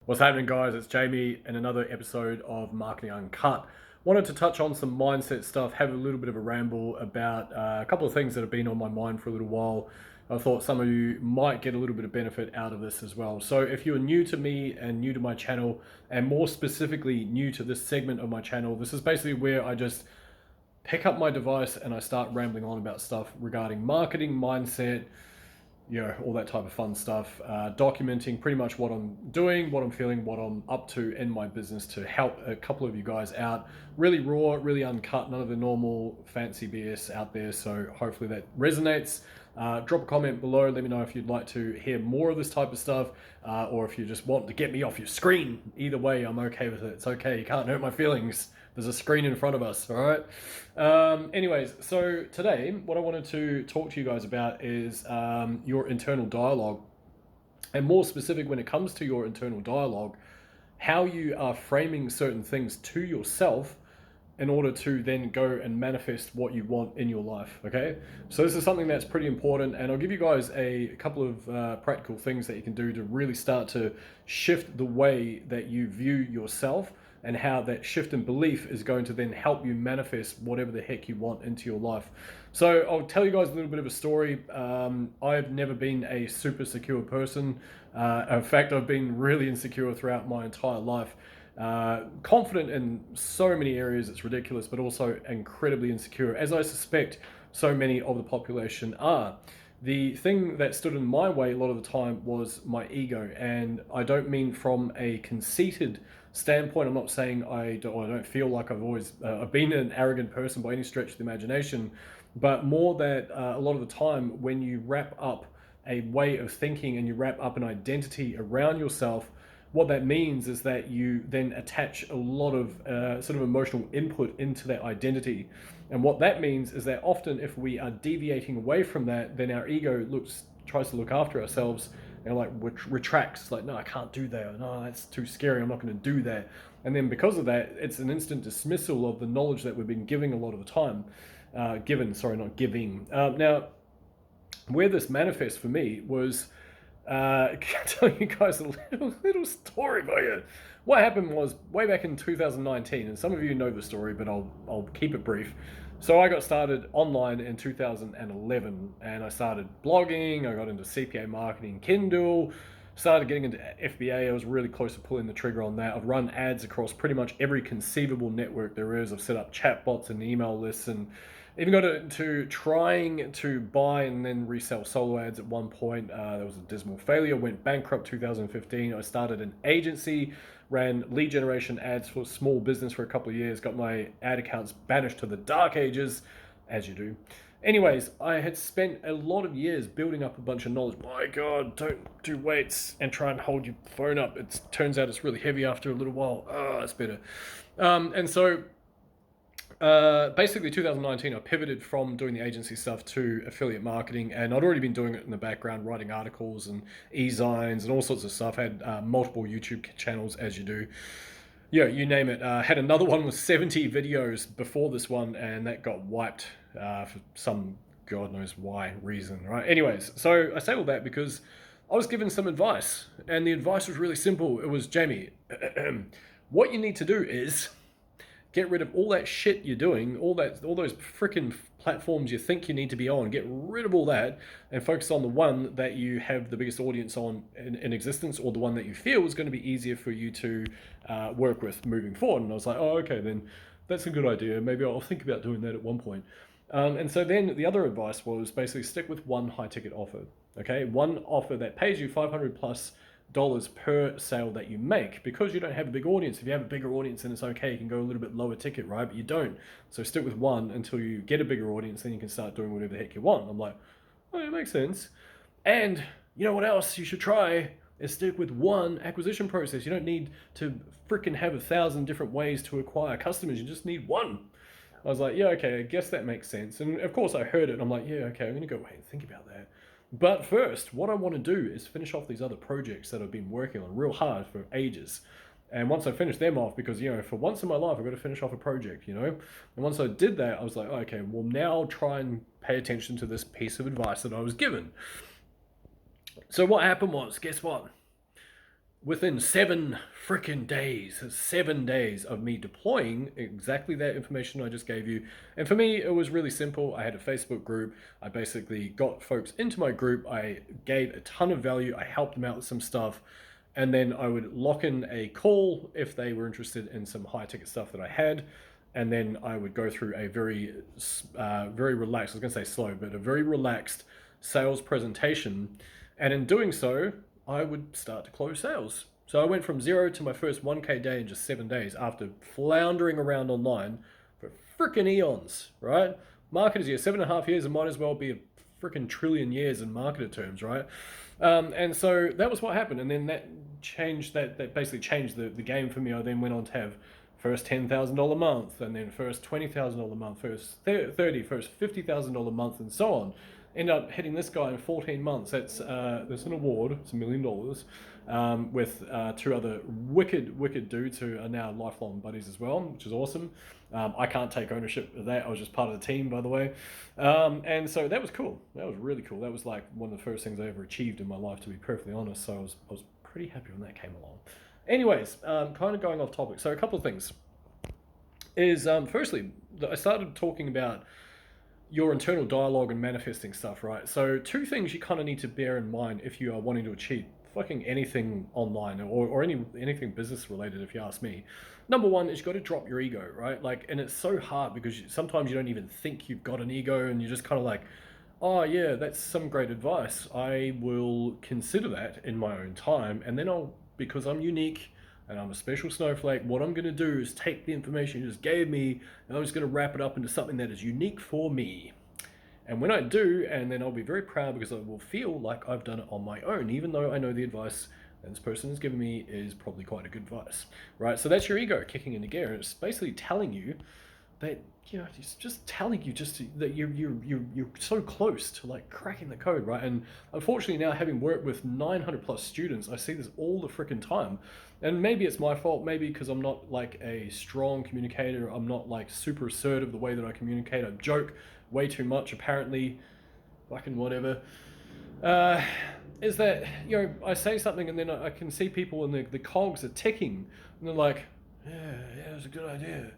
What's happening, guys? It's Jamie in another episode of Marketing Uncut. Wanted to touch on some mindset stuff, have a little bit of a ramble about a couple of things that have been on my mind for a little while. I thought some of you might get a little bit of benefit out of this as well. So if you're new to me and new to my channel, and more specifically new to this segment of my channel, this is basically where I just pick up my device and I start rambling on about stuff regarding marketing, mindset, all that type of fun stuff, documenting pretty much what I'm doing, what I'm feeling, what I'm up to in my business to help a couple of you guys out. Really raw, really uncut, none of the normal fancy BS out there. So hopefully that resonates. Drop a comment below. Let me know if you'd like to hear more of this type of stuff, or if you just want to get me off your screen. Either way, I'm okay with it. It's okay. You can't hurt my feelings. There's a screen in front of us, all right? Anyways, so today, what I wanted to talk to you guys about is your internal dialogue. And more specific, when it comes to your internal dialogue, how you are framing certain things to yourself in order to then go and manifest what you want in your life, okay? So this is something that's pretty important, and I'll give you guys a couple of practical things that you can do to really start to shift the way that you view yourself, and how that shift in belief is going to then help you manifest whatever the heck you want into your life. So I'll tell you guys a little bit of a story. I've never been a super secure person. In fact, I've been really insecure throughout my entire life. Confident in so many areas, it's ridiculous, but also incredibly insecure, as I suspect so many of the population are. The thing that stood in my way a lot of the time was my ego, and I don't mean from a conceited standpoint. I'm not saying I don't feel like I've been an arrogant person by any stretch of the imagination, but more that a lot of the time when you wrap up a way of thinking and you wrap up an identity around yourself, what that means is that you then attach a lot of sort of emotional input into that identity. And what that means is that often if we are deviating away from that, then our ego tries to look after ourselves and retracts, like, no, I can't do that. No, that's too scary. I'm not going to do that. And then because of that, it's an instant dismissal of the knowledge that we've been giving a lot of the time. Not giving. Now, where this manifests for me was, I'll tell you guys a little story about it. What happened was way back in 2019, and some of you know the story, but I'll keep it brief. So I got started online in 2011, and I started blogging. I got into CPA marketing, Kindle, started getting into FBA. I was really close to pulling the trigger on that. I've run ads across pretty much every conceivable network there is. I've set up chatbots and email lists, and even got into trying to buy and then resell solo ads at one point. There was a dismal failure, went bankrupt 2015. I started an agency, ran lead generation ads for small business for a couple of years, got my ad accounts banished to the dark ages, as you do. Anyways, I had spent a lot of years building up a bunch of knowledge. My God, don't do weights and try and hold your phone up. It turns out it's really heavy after a little while. Oh, it's better. Basically 2019, I pivoted from doing the agency stuff to affiliate marketing, and I'd already been doing it in the background, writing articles and e-zines and all sorts of stuff. I had multiple YouTube channels, as you do. Yeah, you name it. Had another one with 70 videos before this one, and that got wiped for some God knows why reason, right? Anyways, so I say all that because I was given some advice, and the advice was really simple. It was, Jamie, what you need to do is get rid of all that shit you're doing, all those freaking platforms you think you need to be on. Get rid of all that and focus on the one that you have the biggest audience on in existence, or the one that you feel is going to be easier for you to work with moving forward. And I was like, oh, okay, then that's a good idea. Maybe I'll think about doing that at one point. And so then the other advice was basically stick with one high ticket offer. Okay, one offer that pays you $500+ per sale that you make, because you don't have a big audience. If you have a bigger audience, then it's okay, you can go a little bit lower ticket, right? But you don't. So stick with one until you get a bigger audience, then you can start doing whatever the heck you want. I'm like, oh, it makes sense. And you know what else you should try is stick with one acquisition process. You don't need to freaking have 1,000 different ways to acquire customers. You just need one. I was like, yeah, okay, I guess that makes sense. And of course I heard it and I'm like, yeah, okay, I'm gonna go away and think about that. But first, what I want to do is finish off these other projects that I've been working on real hard for ages. And once I finish them off, because, for once in my life, I've got to finish off a project, And once I did that, I was like, okay, well, now I'll try and pay attention to this piece of advice that I was given. So what happened was, guess what? within 7 days of me deploying exactly that information I just gave you. And for me, it was really simple. I had a Facebook group. I basically got folks into my group. I gave a ton of value. I helped them out with some stuff. And then I would lock in a call if they were interested in some high ticket stuff that I had. And then I would go through a very relaxed, I was going to say slow, but a very relaxed sales presentation. And in doing so, I would start to close sales. So I went from 0 to my first 1K day in just 7 days after floundering around online for freaking eons, right? Marketers year, 7.5 years, and might as well be a freaking trillion years in marketer terms, right? And so that was what happened. And then that basically changed the game for me. I then went on to have first $10,000 a month, and then first $20,000 a month, first 30, first $50,000 a month, and so on. End up hitting this guy in 14 months. That's an award. It's $1 million with two other wicked dudes who are now lifelong buddies as well, which is awesome. I can't take ownership of that. I was just part of the team, by the way. And so that was cool. That was really cool. That was like one of the first things I ever achieved in my life, to be perfectly honest. So I was pretty happy when that came along. Anyways, kind of going off topic. So a couple of things is, firstly, I started talking about your internal dialogue and manifesting stuff, right? So two things you kind of need to bear in mind if you are wanting to achieve fucking anything online or anything business related, if you ask me. Number one is you got to drop your ego, right? Like, and it's so hard because sometimes you don't even think you've got an ego, and you're just kind of like, oh yeah, that's some great advice. I will consider that in my own time, and then because I'm unique and I'm a special snowflake, what I'm going to do is take the information you just gave me, and I'm just going to wrap it up into something that is unique for me. And when I do, and then I'll be very proud because I will feel like I've done it on my own, even though I know the advice that this person has given me is probably quite a good advice, right? So that's your ego kicking into gear. It's basically telling you that, it's just telling you that you're so close to like cracking the code, right? And unfortunately now, having worked with 900 plus students, I see this all the freaking time. And maybe it's my fault, maybe because I'm not like a strong communicator. I'm not like super assertive the way that I communicate. I joke way too much, apparently, fucking whatever. Is that, I say something and then I can see people and the cogs are ticking, and they're like, yeah, it's a good idea.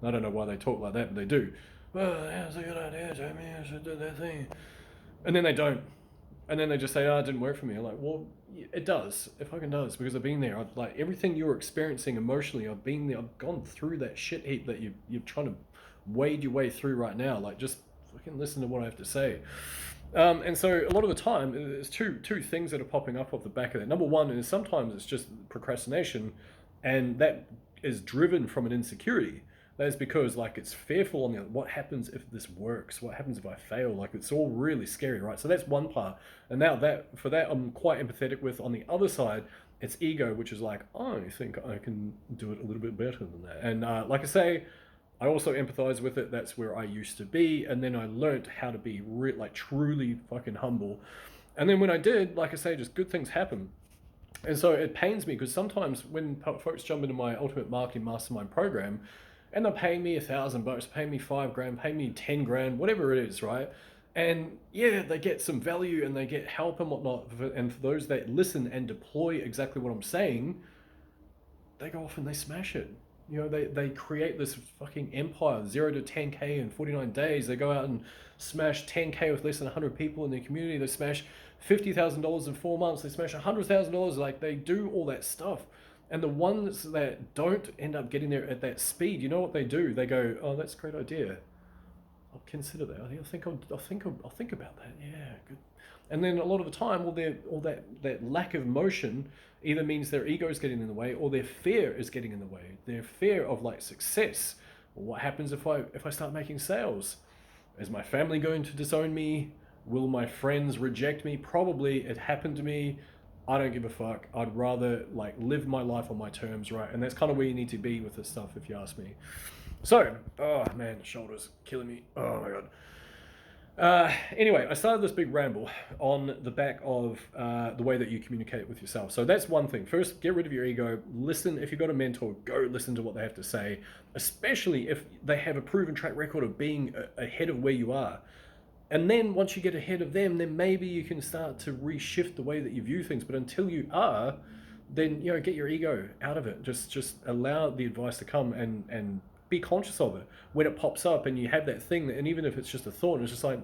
I don't know why they talk like that, but they do. Well, that's a good idea, Jamie. I should do that thing. And then they don't. And then they just say, oh, it didn't work for me. I'm like, well, it does. It fucking does, because I've been there. Like, everything you're experiencing emotionally, I've been there. I've gone through that shit heap that you're trying to wade your way through right now. Like, just fucking listen to what I have to say. And so a lot of the time, there's two things that are popping up off the back of that. Number one is sometimes it's just procrastination, and that is driven from an insecurity. That is because like it's fearful on what happens if this works? What happens if I fail? Like, it's all really scary, right? So that's one part. And now for that I'm quite empathetic with. On the other side, it's ego, which is like, I think I can do it a little bit better than that. And like I say, I also empathize with it. That's where I used to be. And then I learned how to be truly fucking humble. And then when I did, like I say, just good things happen. And so it pains me because sometimes when folks jump into my Ultimate Marketing Mastermind program, and they're paying me $1,000, paying me $5,000, paying me 10 grand, whatever it is, right? And yeah, they get some value and they get help and whatnot. And for those that listen and deploy exactly what I'm saying, they go off and they smash it. They create this fucking empire, 0 to 10K in 49 days. They go out and smash 10K with less than 100 people in their community. They smash $50,000 in 4 months. They smash $100,000. Like, they do all that stuff. And the ones that don't end up getting there at that speed, you know what they do? They go, oh, that's a great idea. I'll consider that. I'll think about that. Yeah, good. And then a lot of the time, all that lack of motion either means their ego is getting in the way, or their fear is getting in the way. Their fear of like success. Well, what happens if I start making sales? Is my family going to disown me? Will my friends reject me? Probably. It happened to me. I don't give a fuck. I'd rather like live my life on my terms, right? And that's kind of where you need to be with this stuff, if you ask me. So, oh man, the shoulder's killing me. Oh my god. Anyway, I started this big ramble on the back of the way that you communicate with yourself. So that's one thing. First, get rid of your ego. Listen. If you've got a mentor, go listen to what they have to say, especially if they have a proven track record of being ahead of where you are. And then once you get ahead of them, then maybe you can start to reshift the way that you view things. But until you are, then get your ego out of it. Just allow the advice to come, and be conscious of it when it pops up, and you have that thing, and even if it's just a thought, and it's just like,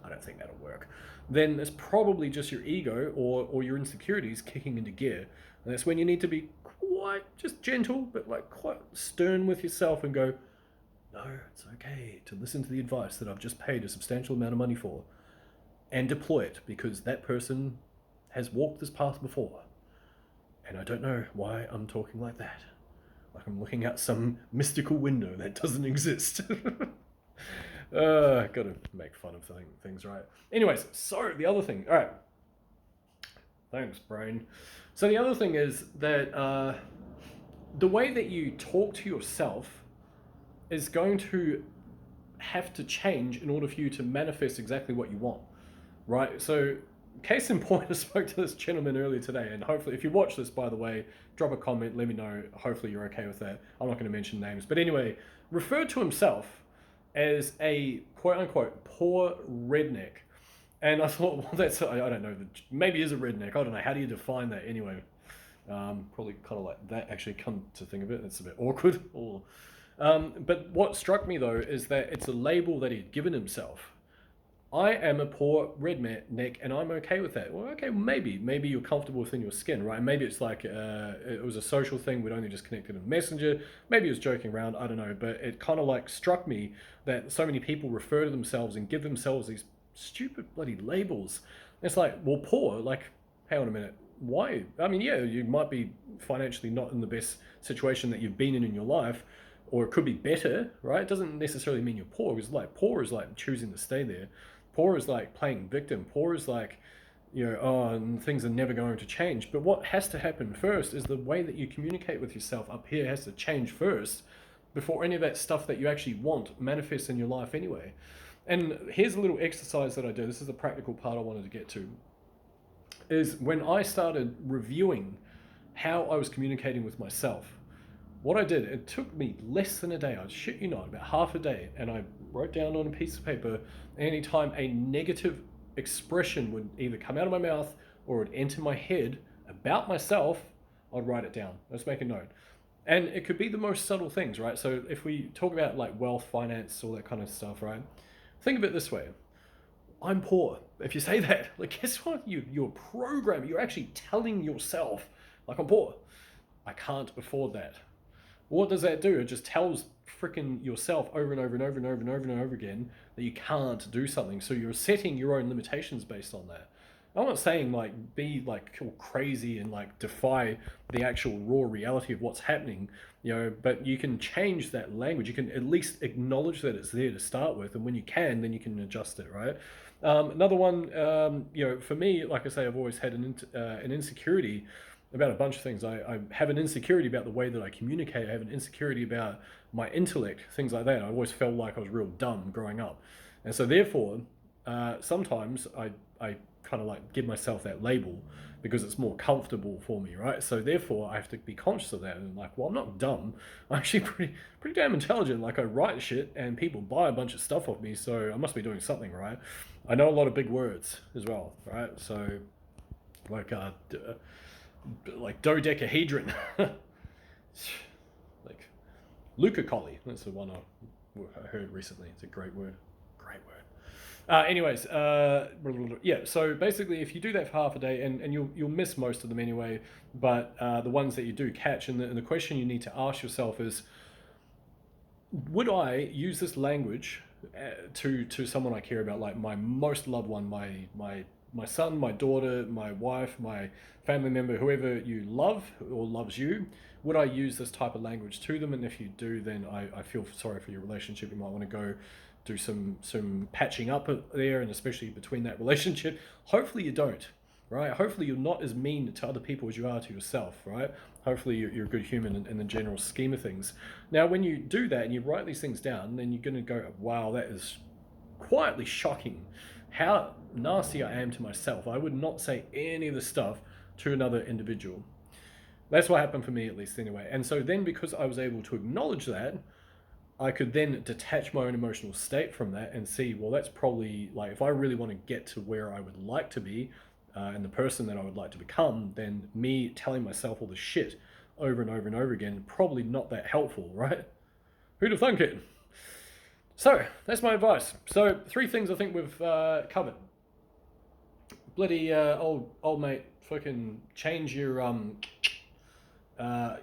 I don't think that'll work, then it's probably just your ego or your insecurities kicking into gear. And that's when you need to be quite just gentle, but like quite stern with yourself, and go, no, it's okay to listen to the advice that I've just paid a substantial amount of money for, and deploy it, because that person has walked this path before. And I don't know why I'm talking like that. Like I'm looking out some mystical window that doesn't exist. Gotta make fun of things, right? Anyways, so the other thing, all right. Thanks, brain. So the other thing is that the way that you talk to yourself is going to have to change in order for you to manifest exactly what you want, right? So case in point, I spoke to this gentleman earlier today, and hopefully, if you watch this, by the way, drop a comment, let me know. Hopefully you're okay with that. I'm not going to mention names, but anyway, referred to himself as a quote-unquote poor redneck. And I thought, well, that's, I don't know, maybe is a redneck. I don't know. How do you define that anyway? Probably kind of like that, actually, come to think of it. It's a bit awkward. But what struck me, though, is that it's a label that he'd given himself. I am a poor redneck, and I'm okay with that. Well, okay, maybe you're comfortable within your skin, right? Maybe it's like it was a social thing. We'd only just connected in Messenger. Maybe he was joking around. I don't know. But it kind of like struck me that so many people refer to themselves and give themselves these stupid bloody labels. It's like, well, poor. Like, hang on a minute. Why? I mean, yeah, you might be financially not in the best situation that you've been in your life, or it could be better, right? It doesn't necessarily mean you're poor. Because like poor is like choosing to stay there. Poor is like playing victim. Poor is like, and things are never going to change. But what has to happen first is the way that you communicate with yourself up here has to change first before any of that stuff that you actually want manifests in your life anyway. And here's a little exercise that I do. This is the practical part I wanted to get to. Is when I started reviewing how I was communicating with myself. What I did, it took me less than a day, I shit you not, about half a day, and I wrote down on a piece of paper anytime a negative expression would either come out of my mouth or would enter my head about myself, I'd write it down. Let's make a note. And it could be the most subtle things, right? So if we talk about like wealth, finance, all that kind of stuff, right? Think of it this way. I'm poor. If you say that, like, guess what? You're programming, you're actually telling yourself, like, I'm poor. I can't afford that. What does that do? It just tells freaking yourself over and over and over and over and over and over again that you can't do something. So you're setting your own limitations based on that. I'm not saying like be like all crazy and like defy the actual raw reality of what's happening, but you can change that language. You can at least acknowledge that it's there to start with, and when you can, then you can adjust it, right? Another one, for me, like I say, I've always had an insecurity about a bunch of things. I have an insecurity about the way that I communicate. I have an insecurity about my intellect, things like that. I always felt like I was real dumb growing up. And so therefore, sometimes I kind of like give myself that label because it's more comfortable for me, right? So therefore I have to be conscious of that and like, well, I'm not dumb. I'm actually pretty damn intelligent. Like I write shit and people buy a bunch of stuff off me, so I must be doing something right. I know a lot of big words as well, right? So like dodecahedron, like Luca-colli. That's the one I heard recently. It's a great word. Anyways, yeah. So basically, if you do that for half a day, and you'll miss most of them anyway, but the ones that you do catch, and the question you need to ask yourself is, would I use this language to someone I care about, like my most loved one, my son, my daughter, my wife, my family member, whoever you love or loves you? Would I use this type of language to them? And if you do, then I feel sorry for your relationship. You might want to go do some patching up there, and especially between that relationship. Hopefully you don't, right? Hopefully you're not as mean to other people as you are to yourself, right? Hopefully you're a good human in the general scheme of things. Now, when you do that and you write these things down, then you're going to go, wow, that is quietly shocking. How nasty I am to myself. I would not say any of this stuff to another individual. That's what happened for me, at least anyway. And so then, because I was able to acknowledge that, I could then detach my own emotional state from that and see, well, that's probably like, if I really want to get to where I would like to be, and the person that I would like to become, then me telling myself all the shit over and over and over again, probably not that helpful, right? Who'd have thunk it? So that's my advice. So 3 things I think we've covered. Bloody old mate, fucking change your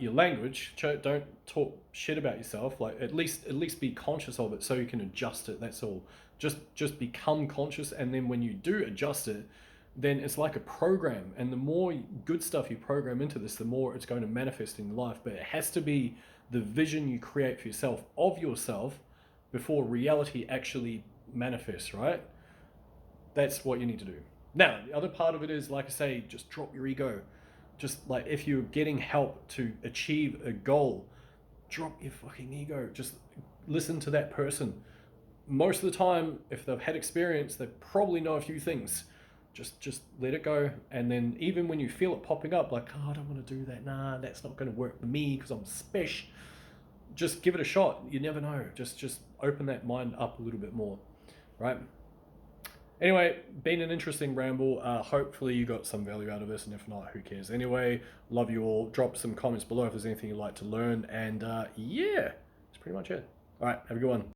language. Don't talk shit about yourself. Like at least be conscious of it so you can adjust it. That's all. Just become conscious, and then when you do adjust it, then it's like a program. And the more good stuff you program into this, the more it's going to manifest in your life. But it has to be the vision you create for yourself of yourself before reality actually manifests, right? That's what you need to do. Now, the other part of it is, like I say, just drop your ego. Just like if you're getting help to achieve a goal, drop your fucking ego. Just listen to that person. Most of the time, if they've had experience, they probably know a few things. Just let it go. And then even when you feel it popping up, like, oh, I don't want to do that. Nah, that's not going to work for me because I'm special. Just give it a shot. You never know. Just open that mind up a little bit more, right? Anyway, been an interesting ramble. Hopefully you got some value out of this, and if not, who cares? Anyway, love you all. Drop some comments below if there's anything you'd like to learn, and yeah, that's pretty much it. All right, have a good one.